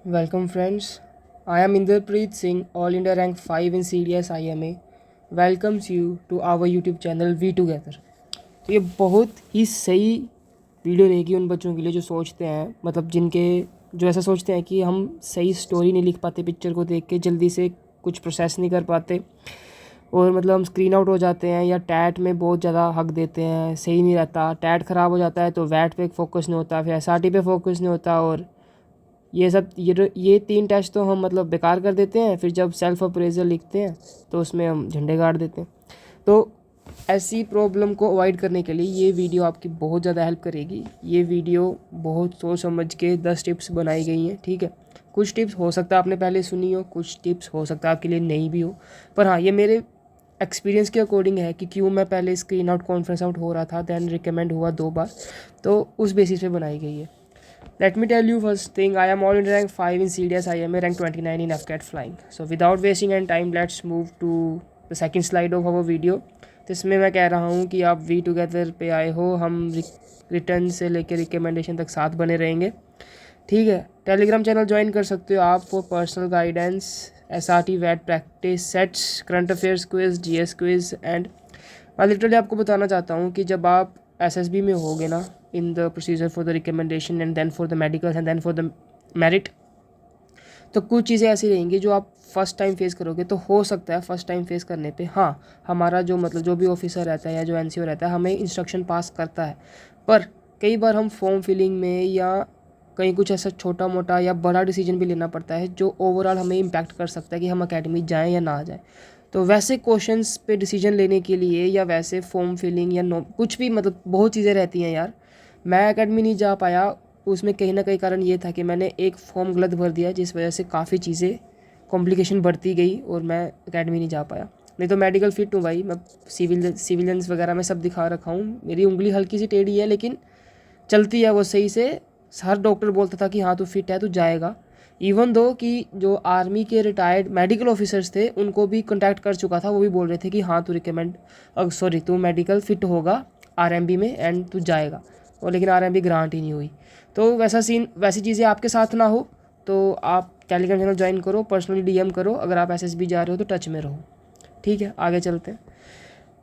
Welcome friends. I am Inderpreet Singh, All India Rank 5 in CDS IMA. Welcomes you to our YouTube channel We Together. तो ये बहुत ही सही video रहेगी उन बच्चों के लिए जो सोचते हैं, मतलब जिनके जो ऐसा सोचते हैं कि हम सही स्टोरी नहीं लिख पाते, पिक्चर को देख के जल्दी से कुछ प्रोसेस नहीं कर पाते और मतलब हम स्क्रीन आउट हो जाते हैं या टैट में बहुत ज़्यादा हक देते हैं, सही नहीं रहता, टैट ख़राब हो जाता है तो वैट पे फोकस नहीं होता, फिर एसआरटी पे फोकस नहीं होता और ये सब ये 3 टेस्ट तो हम मतलब बेकार कर देते हैं। फिर जब सेल्फ अप्रेजल लिखते हैं तो उसमें हम झंडे गाड़ देते हैं। तो ऐसी प्रॉब्लम को अवॉइड करने के लिए ये वीडियो आपकी बहुत ज़्यादा हेल्प करेगी। ये वीडियो बहुत सोच समझ के 10 टिप्स बनाई गई हैं, ठीक है। कुछ टिप्स हो सकता है आपने पहले सुनी हो, कुछ टिप्स हो सकता है आपके लिए नहीं भी हो, पर हाँ ये मेरे एक्सपीरियंस के अकॉर्डिंग है कि क्यों मैं पहले स्क्रीन आउट कॉन्फ्रेंस आउट हो रहा था, दैन रिकमेंड हुआ 2 बार, तो उस बेसिस पे बनाई गई है। Let me tell you first thing, I am all in rank 5 in CDS IMA, rank 29 in FCAT flying. So without wasting any time, let's move to the second slide of our video. तो इसमें मैं कह रहा हूँ कि आप we together पे आए हो, हम रिटर्न से लेकर रिकमेंडेशन तक साथ बने रहेंगे, ठीक है। टेलीग्राम चैनल ज्वाइन कर सकते हो आप फॉर पर्सनल गाइडेंस, एसआरटी वैट practice sets, current affairs quiz, GS quiz and मैं लिटरली आपको बताना चाहता हूँ कि जब आप एसएसबी में होगे ना, in the procedure for the recommendation and then for the medical and then for the merit, तो कुछ चीज़ें ऐसी रहेंगी जो आप फर्स्ट टाइम फेस करोगे। तो हो सकता है फर्स्ट टाइम फेस करने पे हाँ हमारा जो मतलब जो भी ऑफिसर रहता है या जो एनसीओ रहता है हमें इंस्ट्रक्शन पास करता है, पर कई बार हम फॉर्म फिलिंग में या कहीं कुछ ऐसा छोटा मोटा या बड़ा डिसीजन भी लेना पड़ता है जो ओवरऑल हमें इम्पैक्ट कर सकता है कि हम अकेडमी जाएँ या ना जाएँ। तो वैसे क्वेश्चंस पे डिसीजन लेने के लिए या वैसे फॉर्म फिलिंग या नो कुछ भी मतलब बहुत चीज़ें रहती हैं यार। मैं एकेडमी नहीं जा पाया, उसमें कहीं ना कहीं कारण ये था कि मैंने एक फॉर्म गलत भर दिया जिस वजह से काफ़ी चीज़ें कॉम्प्लिकेशन बढ़ती गई और मैं एकेडमी नहीं जा पाया। नहीं तो मेडिकल फिट हूँ भाई, मैं सिविलियंस वगैरह में सब दिखा रखा हूँ। मेरी उंगली हल्की सी टेढ़ी है लेकिन चलती है वो सही से। हर डॉक्टर बोलता था कि हाँ तू फिट है, तू जाएगा। इवन दो कि जो आर्मी के रिटायर्ड मेडिकल ऑफिसर्स थे उनको भी कांटेक्ट कर चुका था, वो भी बोल रहे थे कि हाँ तू तू मेडिकल फिट होगा आरएमबी में एंड तू जाएगा, और लेकिन आरएमबी ग्रांट ही नहीं हुई। तो वैसी चीज़ें आपके साथ ना हो तो आप टेलीग्राम चैनल ज्वाइन करो, पर्सनली डीएम करो, अगर आप एसएसबी जा रहे हो तो टच में रहो, ठीक है। आगे चलते हैं।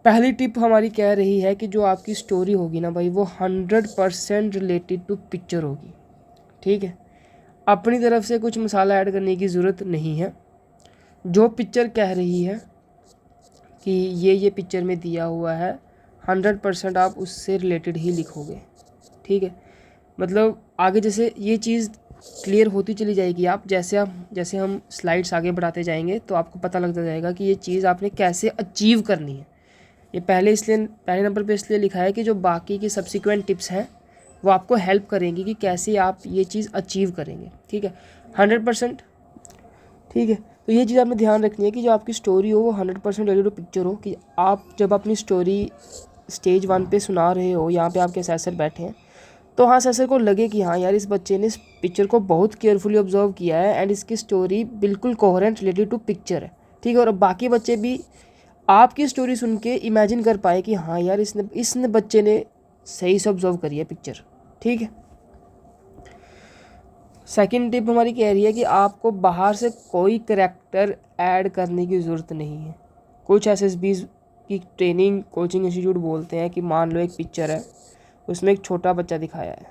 पहली टिप हमारी कह रही है कि जो आपकी स्टोरी होगी ना भाई वो 100% रिलेटेड टू पिक्चर होगी, ठीक है। अपनी तरफ से कुछ मसाला ऐड करने की ज़रूरत नहीं है। जो पिक्चर कह रही है कि ये पिक्चर में दिया हुआ है 100% आप उससे रिलेटेड ही लिखोगे, ठीक है। मतलब आगे जैसे ये चीज़ क्लियर होती चली जाएगी, आप जैसे हम स्लाइड्स आगे बढ़ाते जाएंगे तो आपको पता लगता जाएगा कि ये चीज़ आपने कैसे अचीव करनी है। ये पहले नंबर पे इसलिए लिखा है कि जो बाकी की सब्सिक्वेंट टिप्स हैं वो आपको हेल्प करेंगी कि कैसे आप ये चीज़ अचीव करेंगे, ठीक है। 100%, ठीक है। तो ये चीज़ आपने ध्यान रखनी है कि जो आपकी स्टोरी हो वो 100% रिलेटेड पिक्चर हो, कि आप जब अपनी स्टोरी स्टेज 1 पे सुना रहे हो, यहाँ पे आपके असेसर बैठे हैं, तो हाँ असेसर को लगे कि हाँ यार इस बच्चे ने इस पिक्चर को बहुत केयरफुली ऑब्जर्व किया है एंड इसकी स्टोरी बिल्कुल कोहेरेंट रिलेटेड टू पिक्चर है, ठीक है। और बाकी बच्चे भी आपकी स्टोरी सुन के इमेजिन कर पाए कि हाँ यार इसने बच्चे ने सही से ऑब्जर्व करी है पिक्चर, ठीक है। सेकंड टिप हमारी कह रही है कि आपको बाहर से कोई करैक्टर ऐड करने की ज़रूरत नहीं है। कुछ एसएसबीज़ की ट्रेनिंग कोचिंग इंस्टीट्यूट बोलते हैं कि मान लो एक पिक्चर है, उसमें एक छोटा बच्चा दिखाया है,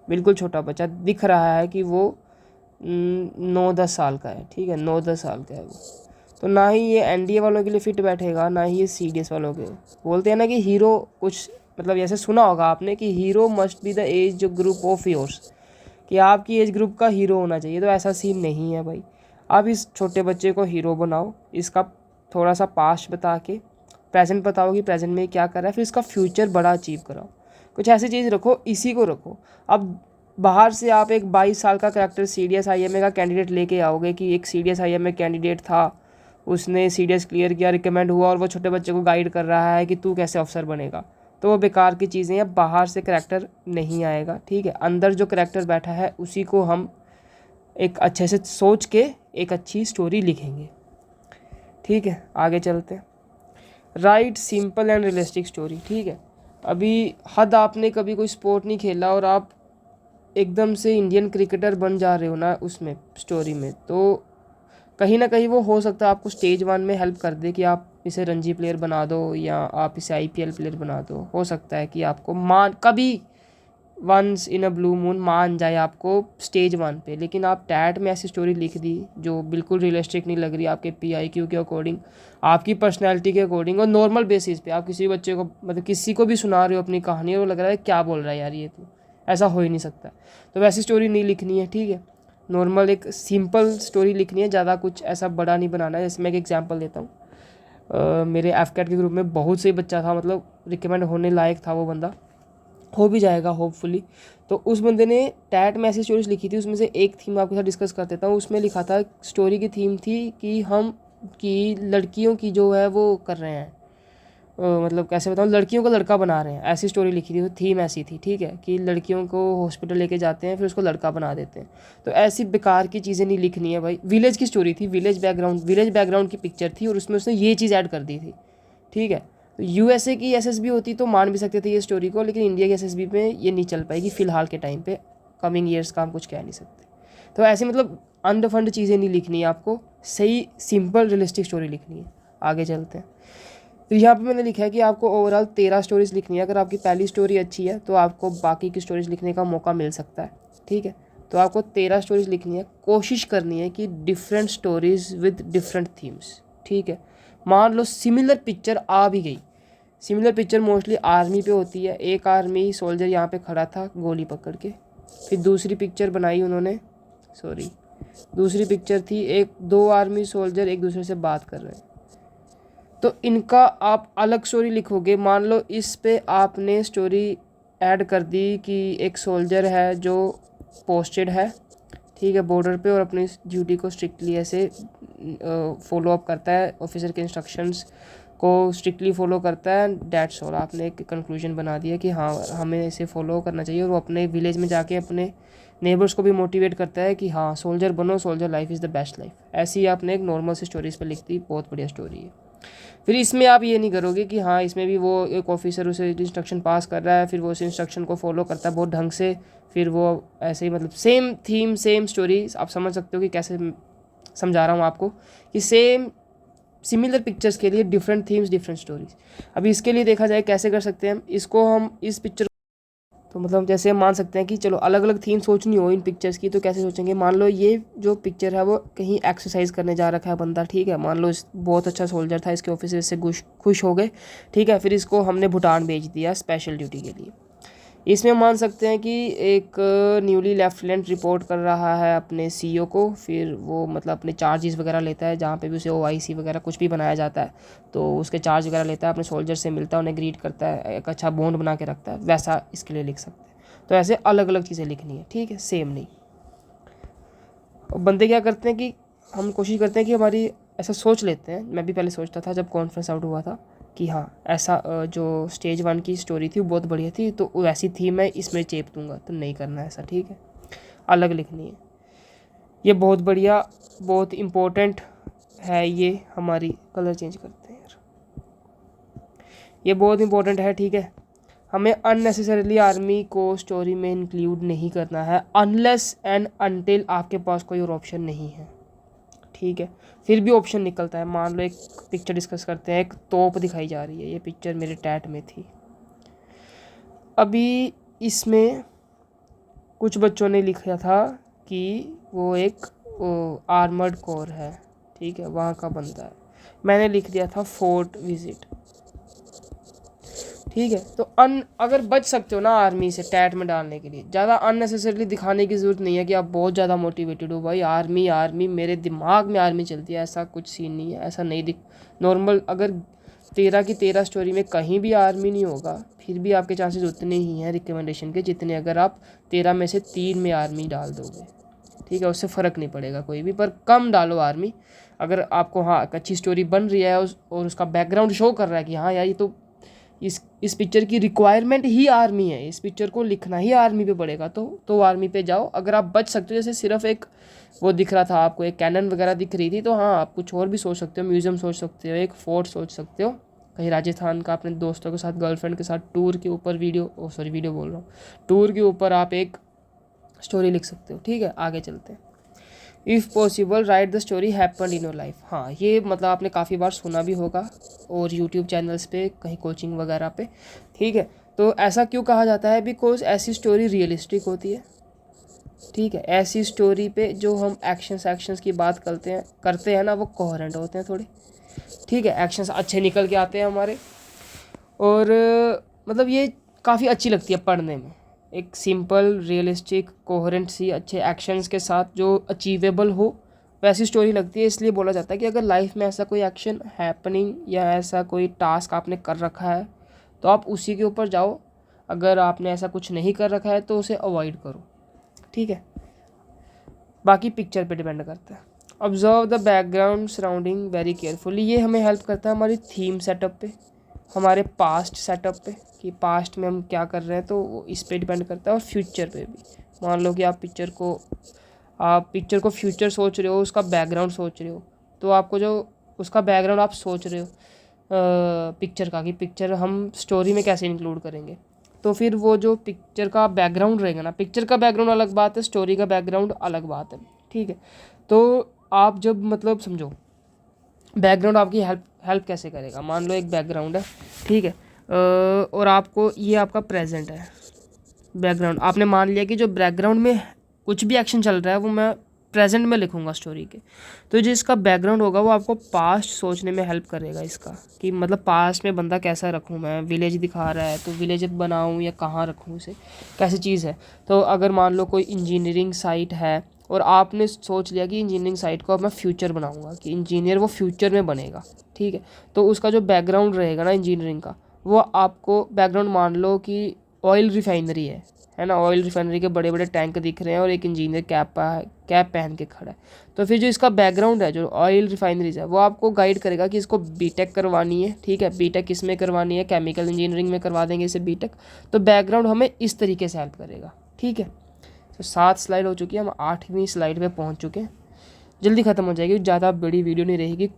बिल्कुल छोटा बच्चा दिख रहा है कि वो 9-10 साल का है, ठीक है, 9-10 साल का है वो। तो ना ही ये एनडीए वालों के लिए फिट बैठेगा, ना ही ये सीडीएस वालों के। बोलते हैं ना कि हीरो कुछ मतलब ऐसे सुना होगा आपने कि hero must be the age group of yours, कि आपकी एज ग्रुप का हीरो होना चाहिए। तो ऐसा सीन नहीं है भाई। आप इस छोटे बच्चे को हीरो बनाओ, इसका थोड़ा सा पास्ट बता के प्रेजेंट बताओ कि प्रेजेंट में क्या कर रहा है, फिर इसका फ्यूचर बड़ा अचीव कराओ। कुछ ऐसी चीज़ रखो, इसी को रखो। अब बाहर से आप एक 22 साल का करैक्टर सीडीएस आईएमए का कैंडिडेट लेके आओगे कि एक सीडीएस आईएमए कैंडिडेट था, उसने सीडीएस क्लियर किया, रिकमेंड हुआ, और वो छोटे बच्चे को गाइड कर रहा है कि तू कैसे अफसर बनेगा, तो वो बेकार की चीज़ें हैं। बाहर से करैक्टर नहीं आएगा, ठीक है। अंदर जो करैक्टर बैठा है उसी को हम एक अच्छे से सोच के एक अच्छी स्टोरी लिखेंगे, ठीक है। आगे चलते हैं। Right simple and realistic story, ठीक है। अभी हद आपने कभी कोई स्पोर्ट नहीं खेला और आप एकदम से इंडियन क्रिकेटर बन जा रहे हो ना उसमें स्टोरी में, तो कहीं ना कहीं वो हो सकता है आपको स्टेज 1 में हेल्प कर दे कि आप इसे रणजी प्लेयर बना दो या आप इसे आईपीएल प्लेयर बना दो। हो सकता है कि आपको मान कभी once in a blue moon मान जाए आपको स्टेज 1 पे, लेकिन आप टैट में ऐसी स्टोरी लिख दी जो बिल्कुल रियलिस्टिक नहीं लग रही आपके पीआईक्यू के अकॉर्डिंग, आपकी पर्सनैलिटी के अकॉर्डिंग, और नॉर्मल बेसिस पे आप किसी बच्चे को मतलब किसी को भी सुना रहे हो अपनी कहानी और वो लग रहा है क्या बोल रहा है यार ये, तो ऐसा हो ही नहीं सकता। तो वैसी स्टोरी नहीं लिखनी है, ठीक है। नॉर्मल एक सिंपल स्टोरी लिखनी है, ज़्यादा कुछ ऐसा बड़ा नहीं बनाना है। जैसे मैं एक एग्जांपल देता हूँ, मेरे एफकैट के ग्रुप में बहुत सही बच्चा था, मतलब रिकमेंड होने लायक था वो बंदा, हो भी जाएगा होपफुली। तो उस बंदे ने टैट में ऐसी स्टोरीज लिखी थी, उसमें से एक थीम आपके साथ डिस्कस कर देता हूँ। उसमें लिखा था, स्टोरी की थीम थी कि हम कि लड़कियों की जो है वो कर रहे हैं, मतलब कैसे बताऊँ, लड़कियों को लड़का बना रहे हैं, ऐसी स्टोरी लिखी थी। वो थीम ऐसी थी, ठीक है, कि लड़कियों को हॉस्पिटल लेके जाते हैं फिर उसको लड़का बना देते हैं। तो ऐसी बेकार की चीज़ें नहीं लिखनी है भाई। विलेज की स्टोरी थी, विलेज बैकग्राउंड की पिक्चर थी और उसमें उसने ये चीज़ ऐड कर दी थी, ठीक है। तो यूएसए की एसएसबी होती तो मान भी सकते थे ये स्टोरी को, लेकिन इंडिया की एसएसबी में ये नहीं चल पाएगी फ़िलहाल के टाइम पे। कमिंग ईयर्स का हम कुछ कह नहीं सकते। तो ऐसे मतलब अनडिफाइंड चीज़ें नहीं लिखनी है आपको, सही सिंपल रियलिस्टिक स्टोरी लिखनी है। आगे चलते हैं। तो यहाँ पे मैंने लिखा है कि आपको ओवरऑल 13 स्टोरीज लिखनी है। अगर आपकी पहली स्टोरी अच्छी है तो आपको बाकी की स्टोरीज लिखने का मौका मिल सकता है, ठीक है। तो आपको 13 स्टोरीज लिखनी है, कोशिश करनी है कि different stories with different themes, ठीक है। मान लो सिमिलर पिक्चर आ भी गई, सिमिलर पिक्चर मोस्टली आर्मी पे होती है। एक आर्मी सोल्जर यहाँ पे खड़ा था गोली पकड़ के, फिर दूसरी पिक्चर बनाई उन्होंने, दूसरी पिक्चर थी एक दो आर्मी सोल्जर एक दूसरे से बात कर रहे हैं। तो इनका आप अलग स्टोरी लिखोगे। मान लो इस पे आपने स्टोरी ऐड कर दी कि एक सोल्जर है जो पोस्टेड है, ठीक है, बॉर्डर पे, और अपनी ड्यूटी को स्ट्रिक्टली ऐसे फॉलो अप करता है, ऑफिसर के इंस्ट्रक्शंस को स्ट्रिक्टली फॉलो करता है। That's all. आपने एक कंक्लूजन बना दिया कि हाँ हमें इसे फॉलो करना चाहिए, और वो अपने विलेज में जाके अपने नेबर्स को भी मोटिवेट करता है कि हाँ सोल्जर बनो, soldier life is the best life. ऐसी ही आपने एक नॉर्मल सी स्टोरीज पे लिख दी, बहुत बढ़िया स्टोरी है। फिर इसमें आप ये नहीं करोगे कि हाँ इसमें भी वो एक ऑफिसर उसे इंस्ट्रक्शन पास कर रहा है, फिर वो उस इंस्ट्रक्शन को फॉलो करता है बहुत ढंग से, फिर वो ऐसे ही मतलब सेम थीम सेम स्टोरी। आप समझ सकते हो कि कैसे समझा रहा हूँ आपको, कि सेम सिमिलर पिक्चर्स के लिए डिफरेंट थीम्स डिफरेंट स्टोरीज। अभी इसके लिए देखा जाए कैसे कर सकते हैं इसको हम, इस पिक्चर तो मतलब जैसे हम मान सकते हैं कि चलो अलग अलग थीम सोचनी हो इन पिक्चर्स की, तो कैसे सोचेंगे। मान लो ये जो पिक्चर है वो कहीं एक्सरसाइज करने जा रखा है बंदा, ठीक है। मान लो इस बहुत अच्छा सोल्जर था, इसके ऑफिसर से खुश हो गए, ठीक है। फिर इसको हमने भूटान भेज दिया स्पेशल ड्यूटी के लिए। इसमें मान सकते हैं कि एक न्यूली लेफ्टिनेंट रिपोर्ट कर रहा है अपने सीईओ को, फिर वो मतलब अपने चार्जेस वगैरह लेता है, जहाँ पे भी उसे ओआईसी वगैरह कुछ भी बनाया जाता है तो उसके चार्ज वगैरह लेता है, अपने सोल्जर से मिलता है, उन्हें ग्रीट करता है, एक अच्छा बॉन्ड बना के रखता है। वैसा इसके लिए लिख सकते हैं। तो ऐसे अलग अलग चीज़ें लिखनी है, ठीक है, सेम नहीं। और बंदे क्या करते हैं कि हम कोशिश करते हैं कि हमारी ऐसा सोच लेते हैं, मैं भी पहले सोचता था जब कॉन्फ्रेंस आउट हुआ था कि हाँ ऐसा जो स्टेज 1 की स्टोरी थी वो बहुत बढ़िया थी, तो वैसी थी मैं इसमें चेप दूंगा, तो नहीं करना है ऐसा, ठीक है, अलग लिखनी है। ये बहुत बढ़िया, बहुत इम्पोर्टेंट है ये हमारी, कलर चेंज करते हैं यार, ये बहुत इम्पोर्टेंट है, ठीक है। हमें अननेसेसरीली आर्मी को स्टोरी में इंक्लूड नहीं करना है अनलेस एंड अनटिल आपके पास कोई और ऑप्शन नहीं है, ठीक है। फिर भी ऑप्शन निकलता है। मान लो एक पिक्चर डिस्कस करते हैं, एक तोप दिखाई जा रही है, ये पिक्चर मेरे टैट में थी। अभी इसमें कुछ बच्चों ने लिखा था कि वो एक आर्मर्ड कोर है, ठीक है, वहाँ का बंदा है। मैंने लिख दिया था फोर्ट विजिट, ठीक है। तो अगर बच सकते हो ना आर्मी से टैट में डालने के लिए, ज़्यादा अननेसेसरीली दिखाने की ज़रूरत नहीं है कि आप बहुत ज़्यादा मोटिवेटेड हो भाई आर्मी आर्मी, मेरे दिमाग में आर्मी चलती है, ऐसा कुछ सीन नहीं है, ऐसा नहीं दिख। नॉर्मल अगर 13 की 13 स्टोरी में कहीं भी आर्मी नहीं होगा फिर भी आपके चांसेस उतने ही हैं रिकमेंडेशन के जितने अगर आप 13 में से 3 में आर्मी डाल दोगे, ठीक है। उससे फ़र्क नहीं पड़ेगा कोई भी, पर कम डालो आर्मी। अगर आपको हाँ अच्छी स्टोरी बन रही है और उसका बैकग्राउंड शो कर रहा है कि हाँ यार ये तो इस पिक्चर की रिक्वायरमेंट ही आर्मी है, इस पिक्चर को लिखना ही आर्मी पे पड़ेगा, तो आर्मी पे जाओ। अगर आप बच सकते हो, जैसे सिर्फ एक वो दिख रहा था आपको, एक कैनन वगैरह दिख रही थी, तो हाँ आप कुछ और भी सोच सकते हो, म्यूज़ियम सोच सकते हो, एक फोर्ट सोच सकते हो कहीं राजस्थान का, अपने दोस्तों के साथ गर्लफ्रेंड के साथ टूर के ऊपर वीडियो बोल रहा हूँ, टूर के ऊपर आप एक स्टोरी लिख सकते हो। ठीक है, आगे चलते हैं। If possible right the story happen in your life. हाँ, ये मतलब आपने काफ़ी बार सुना भी होगा और यूट्यूब चैनल्स पे, कहीं कोचिंग वगैरह पे। ठीक है, तो ऐसा क्यों कहा जाता है? बिकॉज ऐसी स्टोरी रियलिस्टिक होती है। ठीक है, ऐसी स्टोरी पे जो हम एक्शंस की बात करते हैं ना, वो कोहेरेंट होते हैं थोड़े। ठीक है, एक्शंस अच्छे निकल के आते हैं हमारे, और मतलब ये काफ़ी अच्छी लगती है पढ़ने में। एक सिंपल, रियलिस्टिक, कोहेरेंट सी अच्छे एक्शंस के साथ जो अचीवेबल हो, वैसी स्टोरी लगती है। इसलिए बोला जाता है कि अगर लाइफ में ऐसा कोई एक्शन हैपनिंग या ऐसा कोई टास्क आपने कर रखा है तो आप उसी के ऊपर जाओ। अगर आपने ऐसा कुछ नहीं कर रखा है तो उसे अवॉइड करो। ठीक है, बाकी पिक्चर पे डिपेंड करता है। Observe the background surrounding very carefully. ये हमें हेल्प करता है हमारी थीम सेटअप पे, हमारे पास्ट सेटअप पे, कि पास्ट में हम क्या कर रहे हैं, तो वो इस पे डिपेंड करता है। और फ्यूचर पे भी, मान लो कि आप पिक्चर को फ्यूचर सोच रहे हो, उसका बैकग्राउंड सोच रहे हो, तो आपको जो उसका बैकग्राउंड आप सोच रहे हो पिक्चर का, कि पिक्चर हम स्टोरी में कैसे इंक्लूड करेंगे, तो फिर वो जो पिक्चर का बैकग्राउंड रहेगा ना, पिक्चर का बैकग्राउंड अलग बात है, स्टोरी का बैकग्राउंड अलग बात है। ठीक है, तो आप जब मतलब समझो बैकग्राउंड आपकी हेल्प कैसे करेगा। मान लो एक बैकग्राउंड है, ठीक है, और आपको ये आपका प्रेजेंट है बैकग्राउंड। आपने मान लिया कि जो बैकग्राउंड में कुछ भी एक्शन चल रहा है वो मैं प्रेजेंट में लिखूंगा स्टोरी के, तो जो इसका बैकग्राउंड होगा वो आपको पास्ट सोचने में हेल्प करेगा इसका, कि मतलब पास्ट में बंदा कैसा रखूं मैं, विलेज दिखा रहा है तो विलेज बनाऊं या कहाँ रखूं उसे, कैसी चीज़ है। तो अगर मान लो कोई इंजीनियरिंग साइट है और आपने सोच लिया कि इंजीनियरिंग साइट को अब मैं फ्यूचर बनाऊंगा, कि इंजीनियर वो फ्यूचर में बनेगा। ठीक है, तो उसका जो बैकग्राउंड रहेगा ना इंजीनियरिंग का, वो आपको बैकग्राउंड मान लो कि ऑयल रिफाइनरी है ना, ऑयल रिफाइनरी के बड़े बड़े टैंक दिख रहे हैं और एक इंजीनियर कैप पहन के खड़ा है। तो फिर जो इसका बैकग्राउंड है, जो ऑयल रिफाइनरीज है, वो आपको गाइड करेगा कि इसको बीटेक करवानी है। ठीक है, बीटेक किस में करवानी है, केमिकल इंजीनियरिंग में करवा देंगे इसे बीटेक। तो बैकग्राउंड हमें इस तरीके से हेल्प करेगा। ठीक है, तो 7 स्लाइड हो चुकी है, हम 8वीं स्लाइड पे पहुँच चुके हैं। जल्दी ख़त्म हो जाएगी, ज़्यादा बड़ी वीडियो नहीं रहेगी।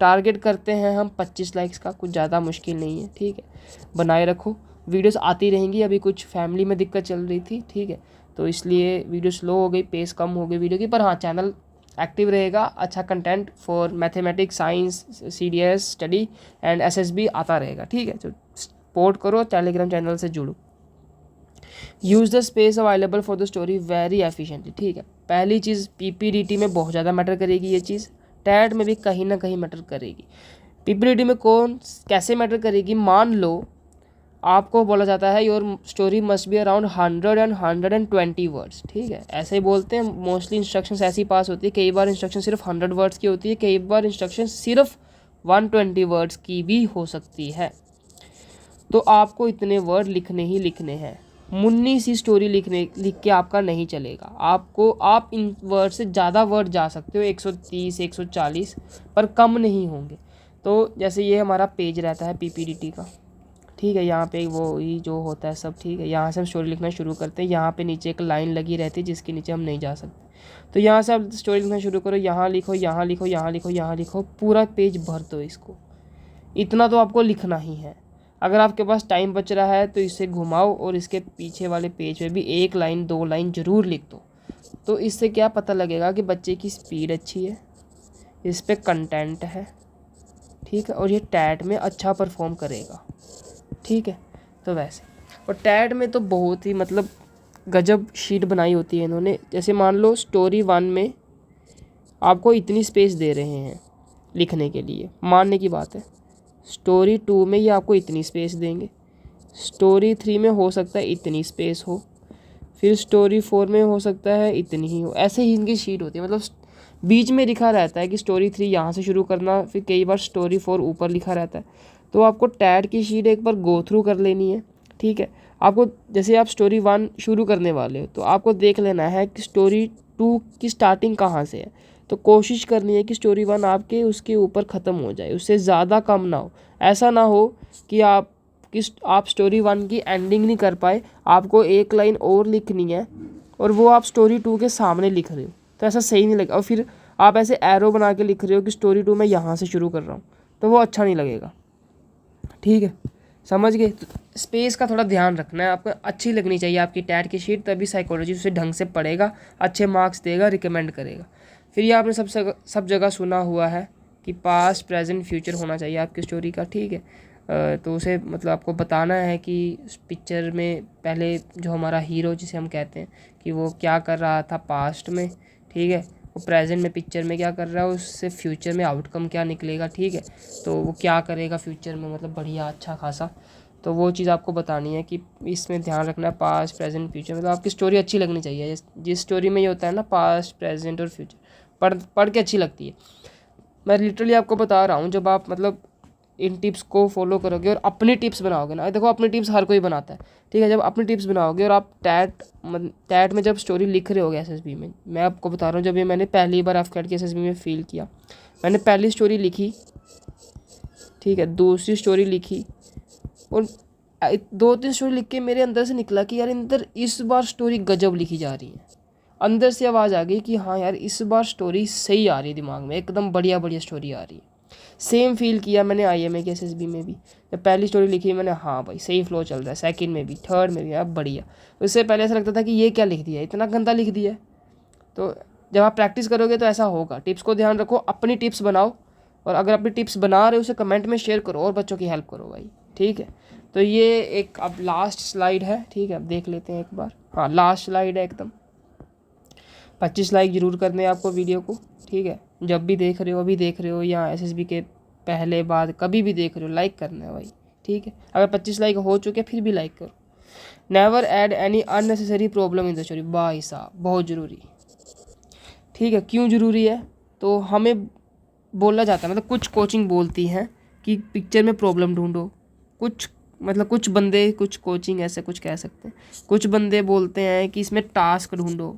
टारगेट करते हैं हम 25 लाइक्स का, कुछ ज़्यादा मुश्किल नहीं है। ठीक है, बनाए रखो, वीडियोस आती रहेंगी। अभी कुछ फैमिली में दिक्कत चल रही थी, ठीक है, तो इसलिए वीडियो स्लो हो गई, पेस कम हो गई वीडियो की, पर हाँ चैनल एक्टिव रहेगा। अच्छा content for mathematics, science, CDS study and SSB आता रहेगा। ठीक है, तो सपोर्ट करो, टेलीग्राम चैनल से जुड़ो। Use the space available for the story very efficiently. ठीक है, पहली चीज़ PPDT में बहुत ज़्यादा मैटर करेगी ये चीज़, टैट में भी कहीं ना कहीं मैटर करेगी। PPDT में कैसे मैटर करेगी? मान लो आपको बोला जाता है your story must be around 100 and 120 words. ठीक है, ऐसे ही बोलते हैं मोस्टली, इंस्ट्रक्शंस ऐसी पास होती है। कई बार इंस्ट्रक्शन सिर्फ 100 वर्ड्स की होती है, कई बार इंस्ट्रक्शन सिर्फ 120 वर्ड्स की भी हो सकती है। तो आपको इतने वर्ड लिखने ही लिखने हैं। मुन्नी सी स्टोरी लिख के आपका नहीं चलेगा। आप इन वर्ड से ज़्यादा वर्ड जा सकते हो, 130 140, पर कम नहीं होंगे। तो जैसे ये हमारा पेज रहता है PPDT का, ठीक है, यहाँ पे वो ही जो होता है सब। ठीक है, यहाँ से हम स्टोरी लिखना शुरू करते हैं। यहाँ पे नीचे एक लाइन लगी रहती है जिसके नीचे हम नहीं जा सकते, तो यहाँ से आप स्टोरी लिखना शुरू करो। यहाँ लिखो, यहाँ लिखो, यहाँ लिखो, यहाँ लिखो, पूरा पेज भर दो इसको। इतना तो आपको लिखना ही है। अगर आपके पास टाइम बच रहा है तो इसे घुमाओ और इसके पीछे वाले पेज पे भी 1 लाइन 2 लाइन ज़रूर लिख दो। तो इससे क्या पता लगेगा कि बच्चे की स्पीड अच्छी है, इस पर कंटेंट है, ठीक है, और ये टैट में अच्छा परफॉर्म करेगा। ठीक है, तो वैसे, और टैट में तो बहुत ही मतलब गजब शीट बनाई होती है इन्होंने। जैसे मान लो स्टोरी 1 में आपको इतनी स्पेस दे रहे हैं लिखने के लिए, मानने की बात है। स्टोरी 2 में ये आपको इतनी स्पेस देंगे, स्टोरी 3 में हो सकता है इतनी स्पेस हो, फिर स्टोरी 4 में हो सकता है इतनी ही हो। ऐसे ही इनकी शीट होती है, मतलब बीच में लिखा रहता है कि स्टोरी 3 यहाँ से शुरू करना, फिर कई बार स्टोरी 4 ऊपर लिखा रहता है। तो आपको टैट की शीट एक बार गो थ्रू कर लेनी है। ठीक है, आपको जैसे आप स्टोरी 1 शुरू करने वाले हो तो आपको देख लेना है कि स्टोरी 2 की स्टार्टिंग कहाँ से है। तो कोशिश करनी है कि स्टोरी 1 आपके उसके ऊपर ख़त्म हो जाए, उससे ज़्यादा कम ना हो। ऐसा ना हो कि आप स्टोरी 1 की एंडिंग नहीं कर पाए, आपको 1 लाइन और लिखनी है और वो आप स्टोरी 2 के सामने लिख रहे हो, तो ऐसा सही नहीं लगेगा। और फिर आप ऐसे एरो बना के लिख रहे हो कि स्टोरी 2 मैं यहाँ से शुरू कर रहा हूँ, तो वो अच्छा नहीं लगेगा। ठीक है, समझ गए। तो स्पेस का थोड़ा ध्यान रखना है आपको, अच्छी लगनी चाहिए आपकी टैट की शीट, तभी साइकोलॉजी उसे ढंग से पढ़ेगा, अच्छे मार्क्स देगा, रिकमेंड करेगा। फिर ये आपने सब जगह सुना हुआ है कि पास्ट प्रेजेंट फ्यूचर होना चाहिए आपकी स्टोरी का, ठीक है। तो उसे मतलब आपको बताना है कि पिक्चर में पहले जो हमारा हीरो जिसे हम कहते हैं कि वो क्या कर रहा था पास्ट में, ठीक है, वो प्रेजेंट में पिक्चर में क्या कर रहा है, उससे फ्यूचर में आउटकम क्या निकलेगा, ठीक है। तो वो क्या करेगा फ्यूचर में, मतलब बढ़िया अच्छा खासा, तो वो चीज़ आपको बतानी है कि इसमें ध्यान रखना है पास्ट प्रेजेंट फ्यूचर, मतलब आपकी स्टोरी अच्छी लगनी चाहिए। जिस स्टोरी में ये होता है ना पास्ट प्रेजेंट और फ्यूचर, पढ़ के अच्छी लगती है। मैं लिटरली आपको बता रहा हूँ, जब आप मतलब इन टिप्स को फॉलो करोगे और अपनी टिप्स बनाओगे ना, देखो अपनी टिप्स हर कोई बनाता है, ठीक है। जब अपनी टिप्स बनाओगे और आप टैट में जब स्टोरी लिख रहे होगे एसएसबी में, मैं आपको बता रहा हूँ, जब ये मैंने पहली बार एफकेट की एसएसबी में फील किया, मैंने पहली स्टोरी लिखी, ठीक है, दूसरी स्टोरी लिखी, और 2-3 स्टोरी लिख के मेरे अंदर से निकला कि यार अंदर इस बार स्टोरी गजब लिखी जा रही है। अंदर से आवाज़ आ गई कि हाँ यार इस बार स्टोरी सही आ रही है, दिमाग में एकदम बढ़िया बढ़िया स्टोरी आ रही है। सेम फील किया मैंने आईएमए के एसएसबी में भी, जब पहली स्टोरी लिखी मैंने, हाँ भाई सही फ्लो चल रहा है, सेकंड में भी, थर्ड में भी, अब बढ़िया। उससे पहले ऐसा लगता था कि ये क्या लिख दिया, इतना गंदा लिख दिया है। तो जब आप प्रैक्टिस करोगे तो ऐसा होगा। टिप्स को ध्यान रखो, अपनी टिप्स बनाओ, और अगर अपनी टिप्स बना रहे हो उसे कमेंट में शेयर करो और बच्चों की हेल्प करो भाई, ठीक है। तो ये एक अब लास्ट स्लाइड है, ठीक है, अब देख लेते हैं एक बार। हाँ लास्ट स्लाइड है एकदम। 25 लाइक ज़रूर करने हैं आपको वीडियो को, ठीक है। जब भी देख रहे हो, अभी देख रहे हो या एसएसबी के पहले बाद कभी भी देख रहे हो, लाइक करना है भाई, ठीक है। अगर 25 लाइक हो चुके फिर भी लाइक करो। Never add any unnecessary problem in the story, भाई साहब बहुत ज़रूरी, ठीक है। क्यों ज़रूरी है, तो हमें बोला जाता है, मतलब कुछ कोचिंग बोलती हैं कि पिक्चर में प्रॉब्लम ढूंढो, कुछ मतलब कुछ बंदे, कुछ कोचिंग ऐसे कुछ कह सकते हैं, कुछ बंदे बोलते हैं कि इसमें टास्क ढूंढो,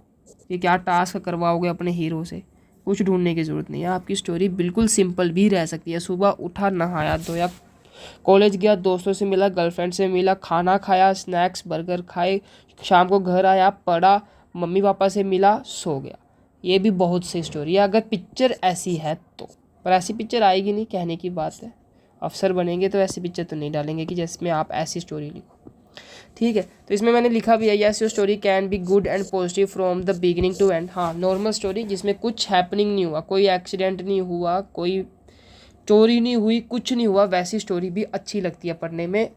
ये क्या टास्क करवाओगे अपने हीरो से। कुछ ढूंढने की ज़रूरत नहीं है, आपकी स्टोरी बिल्कुल सिंपल भी रह सकती है। सुबह उठा, नहाया धोया, कॉलेज गया, दोस्तों से मिला, गर्लफ्रेंड से मिला, खाना खाया, स्नैक्स बर्गर खाए, शाम को घर आया, पढ़ा, मम्मी पापा से मिला, सो गया। ये भी बहुत सही स्टोरी है अगर पिक्चर ऐसी है तो, पर ऐसी पिक्चर आएगी नहीं, कहने की बात है। अफसर बनेंगे तो ऐसी पिक्चर तो नहीं डालेंगे कि जिसमें आप ऐसी स्टोरी लिखो, ठीक है। तो इसमें मैंने लिखा भी है, yes your story can be good and positive from the beginning to end. हाँ नॉर्मल स्टोरी जिसमें कुछ हैपनिंग नहीं हुआ, कोई एक्सीडेंट नहीं हुआ, कोई चोरी नहीं हुई, कुछ नहीं हुआ, वैसी स्टोरी भी अच्छी लगती है पढ़ने में,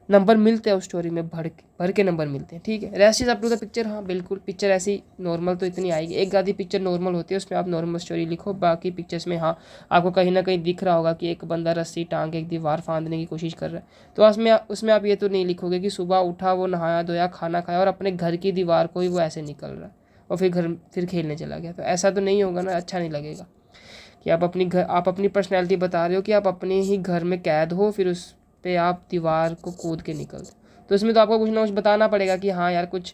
नंबर मिलते हैं उस स्टोरी में, भर के नंबर मिलते हैं, ठीक है। Rest is up to the picture. हाँ बिल्कुल, पिक्चर ऐसी नॉर्मल तो इतनी आएगी, एक आधी पिक्चर नॉर्मल होती है, उसमें आप नॉर्मल स्टोरी लिखो। बाकी पिक्चर्स में हाँ आपको कहीं ना कहीं दिख रहा होगा कि एक बंदा रस्सी टांग के एक दीवार फांदने की कोशिश कर रहा है, तो उसमें आप ये तो नहीं लिखोगे कि सुबह उठा, वो नहाया धोया, खाना खाया और अपने घर की दीवार को ही वो ऐसे निकल रहा है और फिर खेलने चला गया। तो ऐसा तो नहीं होगा ना, अच्छा नहीं लगेगा कि आप अपनी पर्सनैलिटी बता रहे हो कि आप अपने ही घर में कैद हो, फिर उस पे आप दीवार को कूद के निकल। तो इसमें तो आपको कुछ ना कुछ बताना पड़ेगा कि हाँ यार कुछ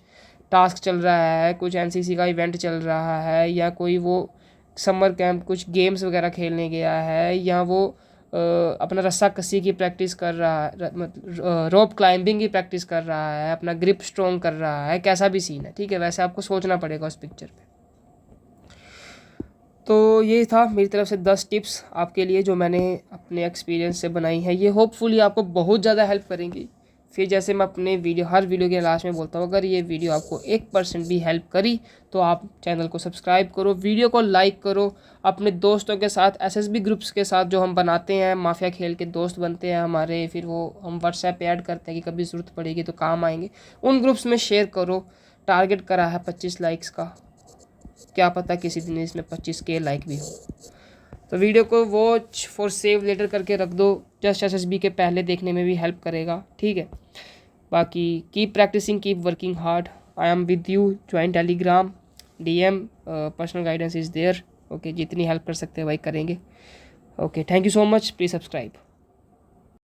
टास्क चल रहा है, कुछ एनसीसी का इवेंट चल रहा है, या कोई वो समर कैंप कुछ गेम्स वगैरह खेलने गया है, या वो अपना रस्सा कस्सी की प्रैक्टिस कर रहा है, मतलब रोप क्लाइंबिंग की प्रैक्टिस कर रहा है, अपना ग्रिप स्ट्रॉन्ग कर रहा है, कैसा भी सीन है, ठीक है। वैसे आपको सोचना पड़ेगा उस पिक्चर पे। तो ये था मेरी तरफ से 10 टिप्स आपके लिए जो मैंने अपने एक्सपीरियंस से बनाई है। ये होपफुली आपको बहुत ज़्यादा हेल्प करेंगी। फिर जैसे मैं अपने हर वीडियो के लास्ट में बोलता हूँ, अगर ये वीडियो आपको 1% भी हेल्प करी तो आप चैनल को सब्सक्राइब करो, वीडियो को लाइक करो, अपने दोस्तों के साथ, एसएसबी ग्रुप्स के साथ जो हम बनाते हैं, माफिया खेल के दोस्त बनते हैं हमारे, फिर वो हम व्हाट्सएप पे ऐड करते हैं कि कभी ज़रूरत पड़ेगी तो काम आएंगे, उन ग्रुप्स में शेयर करो। टारगेट करा है 25 लाइक्स का, क्या पता किसी दिन इसमें 25K लाइक भी हो। तो वीडियो को वॉच फॉर सेव लेटर करके रख दो, जस्ट एसएसबी के पहले देखने में भी हेल्प करेगा, ठीक है। बाकी keep practising, keep working hard, I am with you, join Telegram, DM, personal guidance is there. Okay, जितनी हेल्प कर सकते हैं भाई करेंगे। Okay, thank you so much, please subscribe.